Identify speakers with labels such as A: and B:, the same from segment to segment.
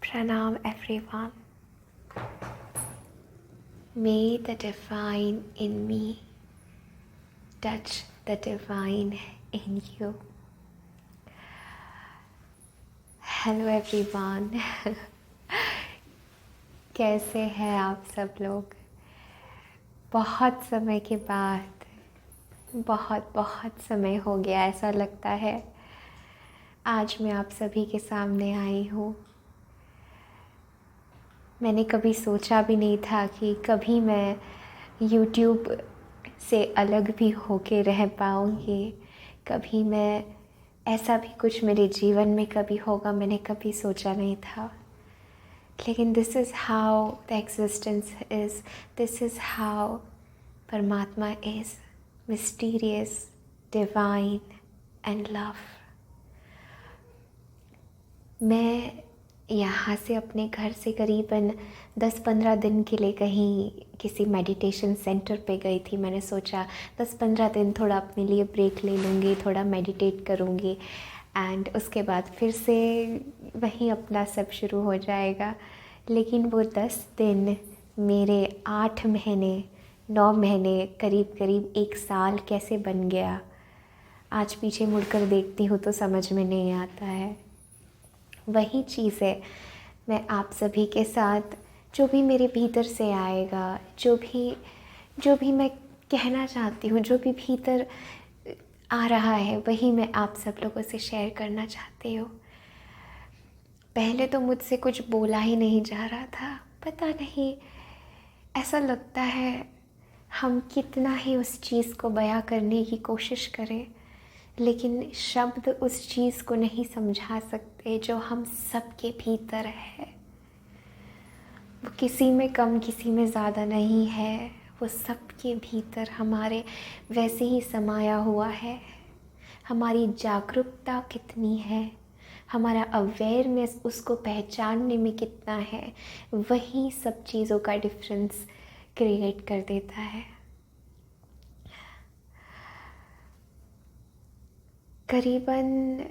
A: Pranam everyone. May the divine in me touch the divine in you. Hello everyone. कैसे हैं आप सब लोग? बहुत समय के बाद, बहुत समय हो गया ऐसा लगता है। आज मैं आप सभी के सामने आई हूँ। मैंने कभी सोचा भी नहीं था कि कभी मैं YouTube से अलग भी होके रह पाऊँगी। कभी मैं ऐसा भी कुछ मेरे जीवन में कभी होगा, मैंने कभी सोचा नहीं था। लेकिन this is how the existence is, this is how Paramatma is, mysterious, divine and love. मैं यहाँ से अपने घर से करीबन 10-15 दिन के लिए कहीं किसी मेडिटेशन सेंटर पे गई थी। मैंने सोचा 10-15 दिन थोड़ा अपने लिए ब्रेक ले लूँगी, थोड़ा मेडिटेट करूँगी एंड उसके बाद फिर से वहीं अपना सब शुरू हो जाएगा। लेकिन वो 10 दिन मेरे 8 महीने, 9 महीने, करीब 1 साल कैसे बन गया, आज पीछे मुड़कर देखती हूँ तो समझ में नहीं आता है। वही चीज़ है, मैं आप सभी के साथ जो भी मेरे भीतर से आएगा, जो भी मैं कहना चाहती हूँ, जो भी भीतर आ रहा है, वही मैं आप सब लोगों से शेयर करना चाहती हूँ। पहले तो मुझसे कुछ बोला ही नहीं जा रहा था। पता नहीं, ऐसा लगता है हम कितना ही उस चीज़ को बयां करने की कोशिश करें, लेकिन शब्द उस चीज़ को नहीं समझा सकते जो हम सबके भीतर है। वो किसी में कम, किसी में ज़्यादा नहीं है, वो सबके भीतर हमारे वैसे ही समाया हुआ है। हमारी जागरूकता कितनी है, हमारा अवेयरनेस उसको पहचानने में कितना है, वही सब चीज़ों का डिफरेंस क्रिएट कर देता है। करीबन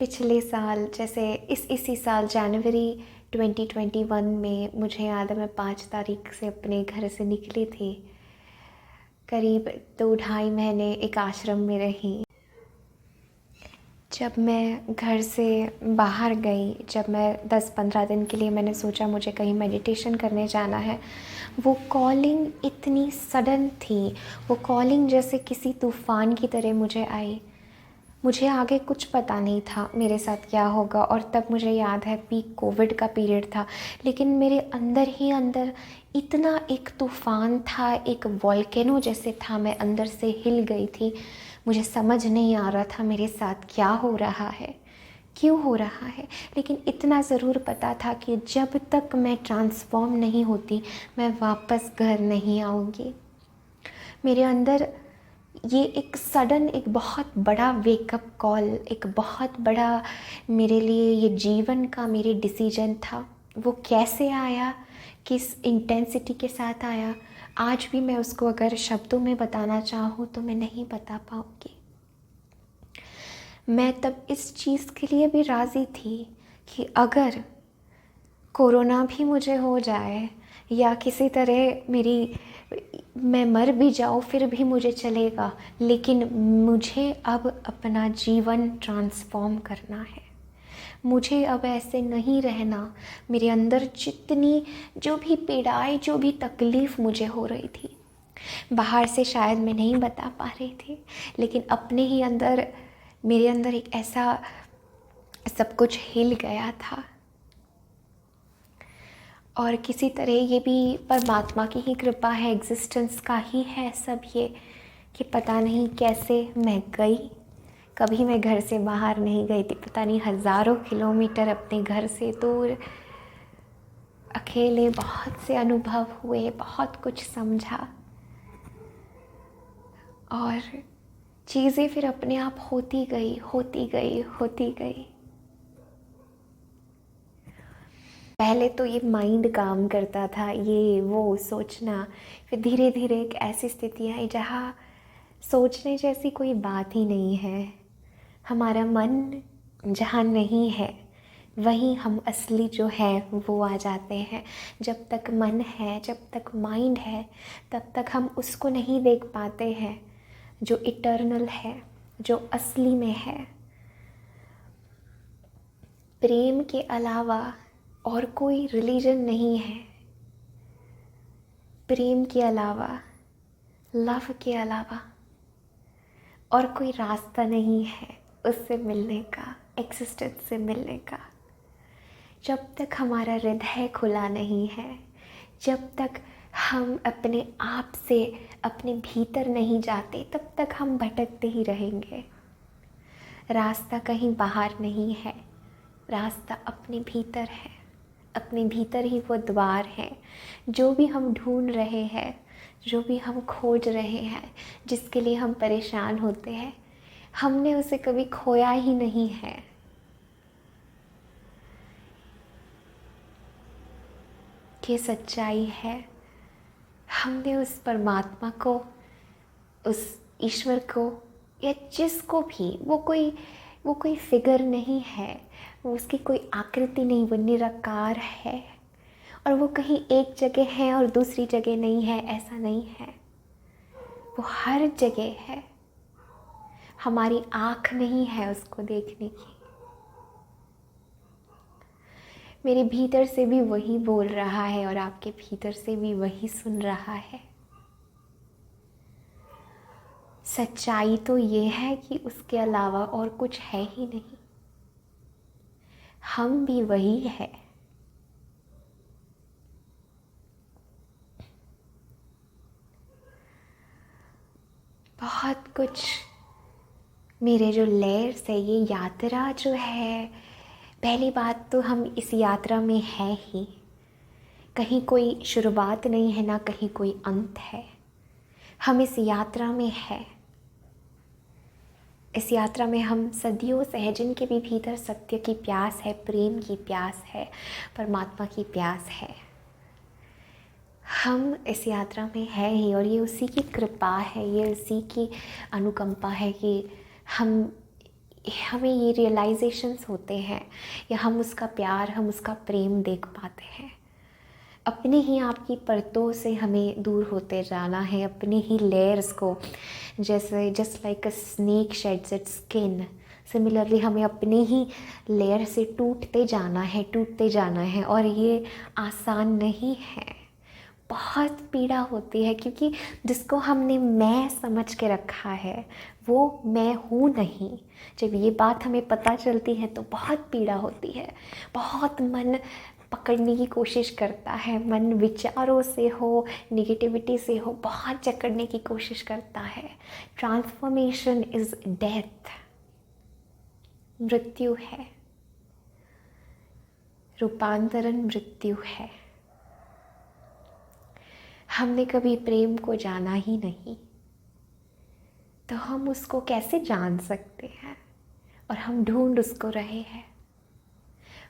A: पिछले साल, जैसे इसी साल जनवरी 2021 में, मुझे याद है मैं 5 तारीख से अपने घर से निकली थी। करीब 2-2.5 महीने एक आश्रम में रही। जब मैं घर से बाहर गई, जब मैं 10-15 दिन के लिए मैंने सोचा मुझे कहीं मेडिटेशन करने जाना है, वो कॉलिंग इतनी सडन थी। वो कॉलिंग जैसे किसी तूफ़ान की तरह मुझे आई। मुझे आगे कुछ पता नहीं था मेरे साथ क्या होगा, और तब मुझे याद है पीक कोविड का पीरियड था। लेकिन मेरे अंदर ही अंदर इतना एक तूफ़ान था, एक वॉल्केनो जैसे था, मैं अंदर से हिल गई थी। मुझे समझ नहीं आ रहा था मेरे साथ क्या हो रहा है, क्यों हो रहा है। लेकिन इतना ज़रूर पता था कि जब तक मैं ट्रांसफॉर्म नहीं होती, मैं वापस घर नहीं आऊँगी। मेरे अंदर ये एक सडन, एक बहुत बड़ा वेकअप कॉल, एक बहुत बड़ा मेरे लिए ये जीवन का मेरे डिसीजन था। वो कैसे आया, किस इंटेंसिटी के साथ आया, आज भी मैं उसको अगर शब्दों में बताना चाहूँ तो मैं नहीं बता पाऊँगी। मैं तब इस चीज़ के लिए भी राज़ी थी कि अगर कोरोना भी मुझे हो जाए या किसी तरह मैं मर भी जाऊँ फिर भी मुझे चलेगा, लेकिन मुझे अब अपना जीवन ट्रांसफॉर्म करना है। मुझे अब ऐसे नहीं रहना। मेरे अंदर जितनी जो भी पीड़ाएं, जो भी तकलीफ़ मुझे हो रही थी, बाहर से शायद मैं नहीं बता पा रही थी, लेकिन अपने ही अंदर, मेरे अंदर एक ऐसा सब कुछ हिल गया था। और किसी तरह ये भी परमात्मा की ही कृपा है, एग्जिस्टेंस का ही है सब ये, कि पता नहीं कैसे मैं गई। कभी मैं घर से बाहर नहीं गई थी, पता नहीं हज़ारों किलोमीटर अपने घर से दूर, अकेले बहुत से अनुभव हुए, बहुत कुछ समझा, और चीज़ें फिर अपने आप होती गई। पहले तो ये माइंड काम करता था, ये वो सोचना। फिर धीरे धीरे एक ऐसी स्थिति आई जहाँ सोचने जैसी कोई बात ही नहीं है। हमारा मन जहाँ नहीं है, वहीं हम असली जो है वो आ जाते हैं। जब तक मन है, जब तक माइंड है, तब तक हम उसको नहीं देख पाते हैं जो इटर्नल है, जो असली में है। प्रेम के अलावा और कोई रिलीजन नहीं है, प्रेम के अलावा, लव के अलावा और कोई रास्ता नहीं है उससे मिलने का, एक्सिस्टेंस से मिलने का। जब तक हमारा हृदय खुला नहीं है, जब तक हम अपने आप से अपने भीतर नहीं जाते, तब तक हम भटकते ही रहेंगे। रास्ता कहीं बाहर नहीं है, रास्ता अपने भीतर है। अपने भीतर ही वो द्वार है। जो भी हम ढूंढ रहे हैं, जो भी हम खोज रहे हैं, जिसके लिए हम परेशान होते हैं, हमने उसे कभी खोया ही नहीं है। ये सच्चाई है। हमने उस परमात्मा को, उस ईश्वर को, या जिसको भी, वो कोई फिगर नहीं है, वो उसकी कोई आकृति नहीं, वो निराकार है। और वो कहीं एक जगह है और दूसरी जगह नहीं है, ऐसा नहीं है। वो हर जगह है। हमारी आँख नहीं है उसको देखने की। मेरे भीतर से भी वही बोल रहा है और आपके भीतर से भी वही सुन रहा है। सच्चाई तो ये है कि उसके अलावा और कुछ है ही नहीं। हम भी वही है। बहुत कुछ मेरे जो लेयर्स है, ये यात्रा जो है, पहली बात तो हम इस यात्रा में है ही। कहीं कोई शुरुआत नहीं है, ना कहीं कोई अंत है। हम इस यात्रा में है। इस यात्रा में हम सदियों से हैं, जिनके भी भीतर सत्य की प्यास है, प्रेम की प्यास है, परमात्मा की प्यास है। हम इस यात्रा में है ही, और ये उसी की कृपा है, ये उसी की अनुकंपा है कि हमें ये रियलाइजेशंस होते हैं, या हम उसका प्यार, हम उसका प्रेम देख पाते हैं। अपने ही आपकी परतों से हमें दूर होते जाना है, अपने ही लेयर्स को, जैसे just like a snake shades it's skin, similarly हमें अपने ही लेयर से टूटते जाना है। और ये आसान नहीं है, बहुत पीड़ा होती है, क्योंकि जिसको हमने मैं समझ के रखा है वो मैं हूँ नहीं। जब ये बात हमें पता चलती है तो बहुत पीड़ा होती है। बहुत मन पकड़ने की कोशिश करता है, मन विचारों से हो, निगेटिविटी से हो, बहुत जकड़ने की कोशिश करता है। ट्रांसफॉर्मेशन इज़ डेथ, मृत्यु है। रूपांतरण मृत्यु है। हमने कभी प्रेम को जाना ही नहीं, तो हम उसको कैसे जान सकते हैं? और हम ढूंढ उसको रहे हैं।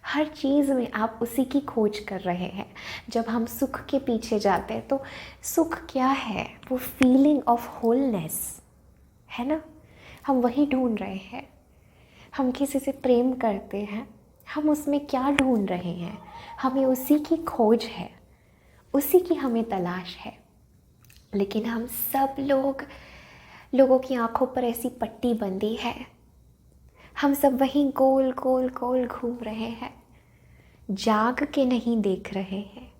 A: हर चीज़ में आप उसी की खोज कर रहे हैं। जब हम सुख के पीछे जाते हैं तो सुख क्या है? वो फीलिंग ऑफ होलनेस है ना, हम वही ढूंढ रहे हैं। हम किसी से प्रेम करते हैं, हम उसमें क्या ढूंढ रहे हैं? हमें उसी की खोज है, उसी की हमें तलाश है। लेकिन हम सब लोगों की आंखों पर ऐसी पट्टी बंधी है। हम सब वहीं गोल गोल गोल घूम रहे हैं, जाग के नहीं देख रहे हैं।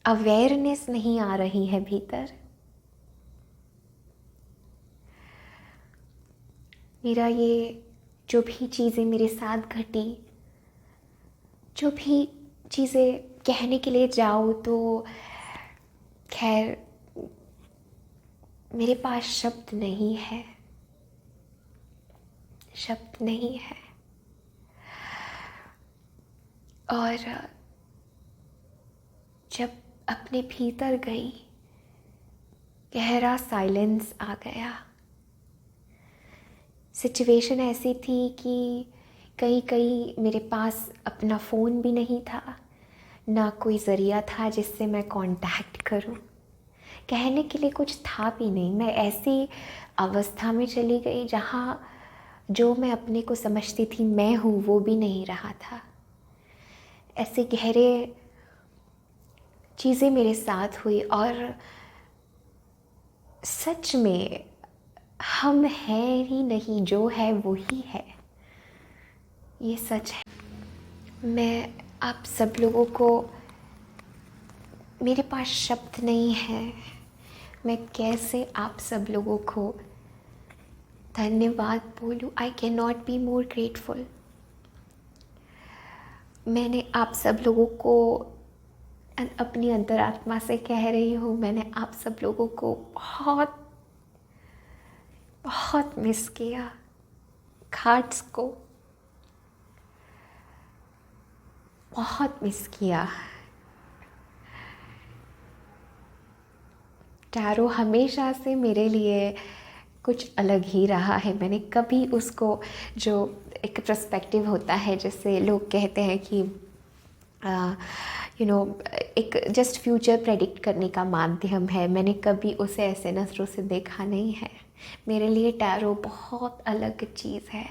A: अवेयरनेस नहीं आ रही है भीतर। मेरा ये जो भी चीज़ें मेरे साथ घटी, जो भी चीज़ें कहने के लिए जाऊँ तो खैर मेरे पास शब्द नहीं है, शब्द नहीं है। और जब अपने भीतर गई, गहरा साइलेंस आ गया। सिचुएशन ऐसी थी कि कहीं मेरे पास अपना फ़ोन भी नहीं था, ना कोई ज़रिया था जिससे मैं कांटेक्ट करूं। कहने के लिए कुछ था भी नहीं। मैं ऐसी अवस्था में चली गई जहाँ जो मैं अपने को समझती थी मैं हूँ वो भी नहीं रहा था। ऐसे गहरे चीज़ें मेरे साथ हुई और सच में हम हैं ही नहीं, जो है वो ही है, ये सच है। मैं आप सब लोगों को, मेरे पास शब्द नहीं है, मैं कैसे आप सब लोगों को धन्यवाद बोलूँ। I can not be more grateful. मैंने आप सब लोगों को अपनी अंतरात्मा से कह रही हूँ, मैंने आप सब लोगों को बहुत बहुत मिस किया। घाट्स को बहुत मिस किया। टैरो हमेशा से मेरे लिए कुछ अलग ही रहा है। मैंने कभी उसको, जो एक पर्सपेक्टिव होता है जैसे लोग कहते हैं कि एक जस्ट फ्यूचर प्रेडिक्ट करने का माध्यम है, मैंने कभी उसे ऐसे नज़रों से देखा नहीं है। मेरे लिए टैरो बहुत अलग चीज़ है।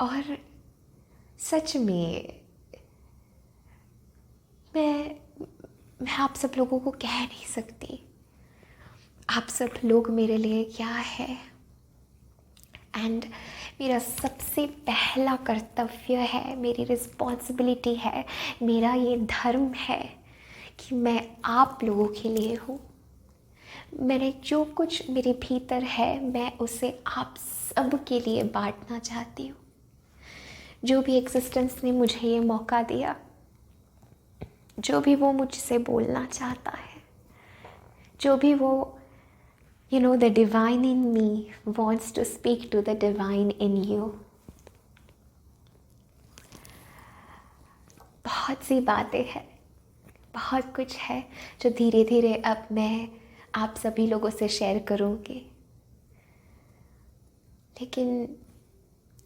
A: और सच में मैं आप सब लोगों को कह नहीं सकती आप सब लोग मेरे लिए क्या है। एंड मेरा सबसे पहला कर्तव्य है, मेरी रिस्पॉन्सिबिलिटी है, मेरा ये धर्म है कि मैं आप लोगों के लिए हूँ। मैंने जो कुछ मेरे भीतर है मैं उसे आप सब के लिए बांटना चाहती हूँ। जो भी एग्जिस्टेंस ने मुझे ये मौका दिया, जो भी वो मुझसे बोलना चाहता है, जो भी वो the divine in me wants to speak to the divine in you. बहुत सी बातें हैं, बहुत कुछ है जो धीरे धीरे अब मैं आप सभी लोगों से शेयर करूँगी। लेकिन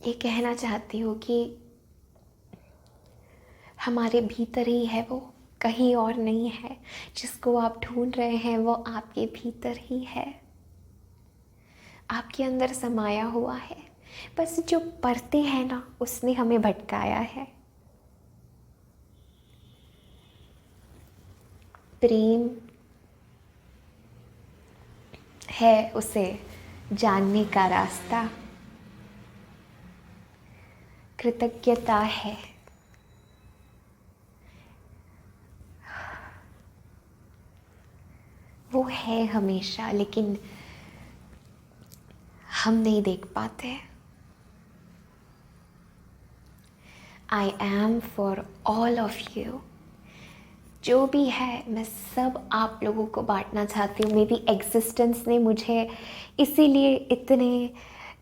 A: ये कहना चाहती हूँ कि हमारे भीतर ही है वो, कहीं और नहीं है। जिसको आप ढूंढ रहे हैं वो आपके भीतर ही है, आपके अंदर समाया हुआ है। बस जो परतें हैं ना, उसने हमें भटकाया है। प्रेम है उसे जानने का रास्ता, कृतज्ञता है वो है हमेशा, लेकिन हम नहीं देख पाते। I am for all of you. जो भी है मैं सब आप लोगों को बांटना चाहती हूँ। मेरी एग्जिस्टेंस ने मुझे इसीलिए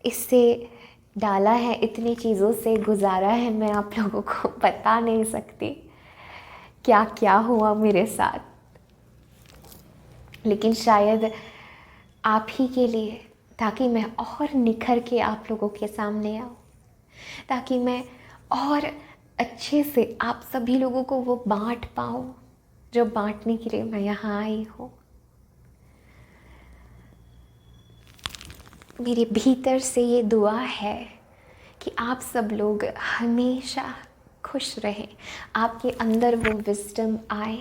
A: इससे डाला है, इतनी चीज़ों से गुजारा है। मैं आप लोगों को बता नहीं सकती क्या क्या हुआ मेरे साथ, लेकिन शायद आप ही के लिए, ताकि मैं और निखर के आप लोगों के सामने आऊँ, ताकि मैं और अच्छे से आप सभी लोगों को वो बांट पाऊँ जो बांटने के लिए मैं यहाँ आई हूँ। मेरे भीतर से ये दुआ है कि आप सब लोग हमेशा खुश रहें, आपके अंदर वो विजडम आए,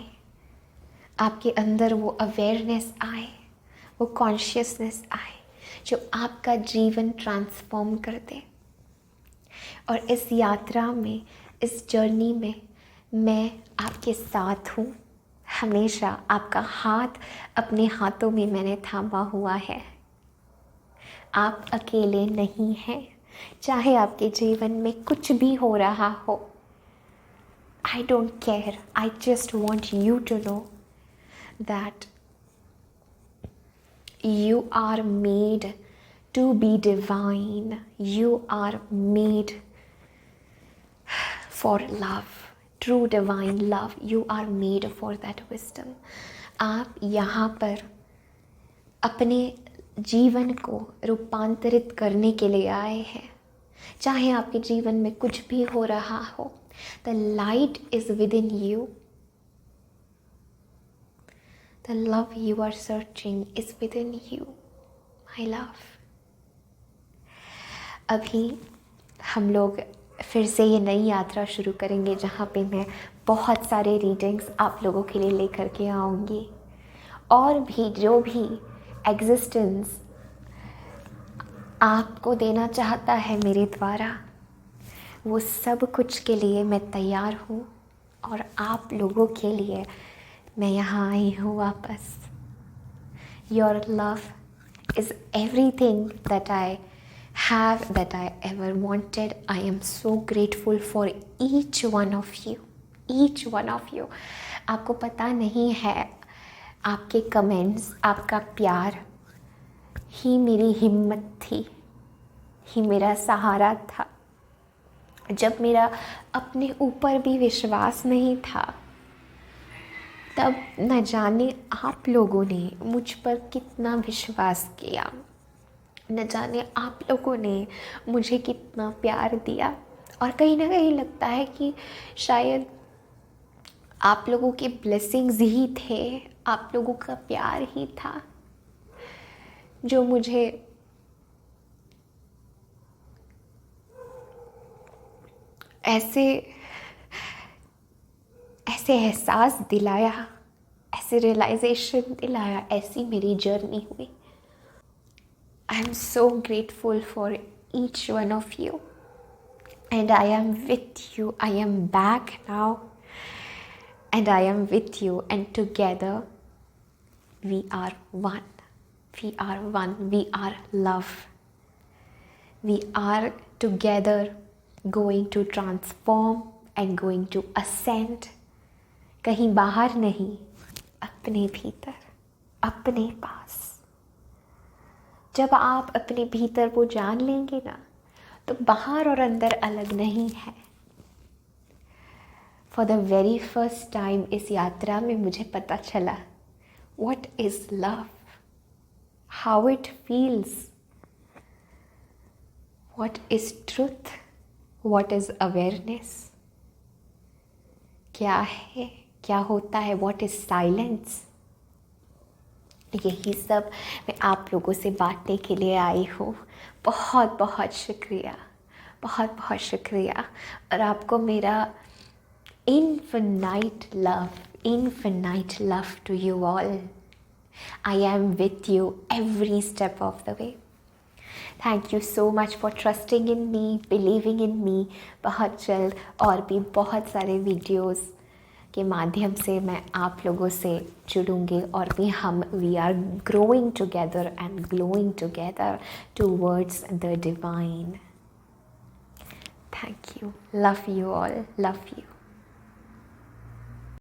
A: आपके अंदर वो अवेयरनेस आए, वो कॉन्शियसनेस आए जो आपका जीवन ट्रांसफॉर्म कर दे। और इस यात्रा में, इस जर्नी में मैं आपके साथ हूँ। हमेशा आपका हाथ अपने हाथों में मैंने थामा हुआ है। आप अकेले नहीं हैं, चाहे आपके जीवन में कुछ भी हो रहा हो। I don't care. I just want you to know that you are made to be divine. You are made for love. True divine love. You are made for that wisdom. आप यहाँ पर अपने जीवन को रूपांतरित करने के लिए आए हैं। चाहे आपके जीवन में कुछ भी हो रहा हो, the light is within you. The love you are searching is within you, my love. अभी हम लोग फिर से ये नई यात्रा शुरू करेंगे जहाँ पे मैं बहुत सारे रीडिंग्स आप लोगों के लिए लेकर के आऊँगी, और भी जो भी एग्जिस्टेंस आपको देना चाहता है मेरे द्वारा, वो सब कुछ के लिए मैं तैयार हूँ। और आप लोगों के लिए मैं यहाँ आई हूँ वापस। Your love is everything that I have, that I ever wanted. I am so grateful for each one of you, each one of you. आपको पता नहीं है, आपके कमेंट्स, आपका प्यार ही मेरी हिम्मत थी, ही मेरा सहारा था। जब मेरा अपने ऊपर भी विश्वास नहीं था, तब न जाने आप लोगों ने मुझ पर कितना विश्वास किया, न जाने आप लोगों ने मुझे कितना प्यार दिया। और कहीं ना कहीं लगता है कि शायद आप लोगों के ब्लेसिंग्स ही थे, आप लोगों का प्यार ही था जो मुझे ऐसे एहसास दिलाया, ऐसे रियलाइजेशन दिलाया, ऐसी मेरी जर्नी हुई। I am so grateful for each one of you and I am with you. I am back now and I am with you and together we are one, we are one, we are love, we are together going to transform and going to ascend। कहीं बाहर नहीं, अपने भीतर, अपने पास। जब आप अपने भीतर वो जान लेंगे ना, तो बाहर और अंदर अलग नहीं है। For the very first time इस यात्रा में मुझे पता चला what is love, how it feels, what is truth, what is awareness, क्या है, क्या होता है, what is silence। यही सब मैं आप लोगों से बांटने के लिए आई हूँ। बहुत बहुत शुक्रिया, बहुत बहुत शुक्रिया। और आपको मेरा infinite love to you all। I am with you every step of the way। Thank you so much for trusting in me, believing in me। बहुत जल्द और भी बहुत सारे वीडियोस के माध्यम से मैं आप लोगों से जुड़ूंगी, और भी हम we are growing together and glowing together towards the divine। Thank you, love you all, love you।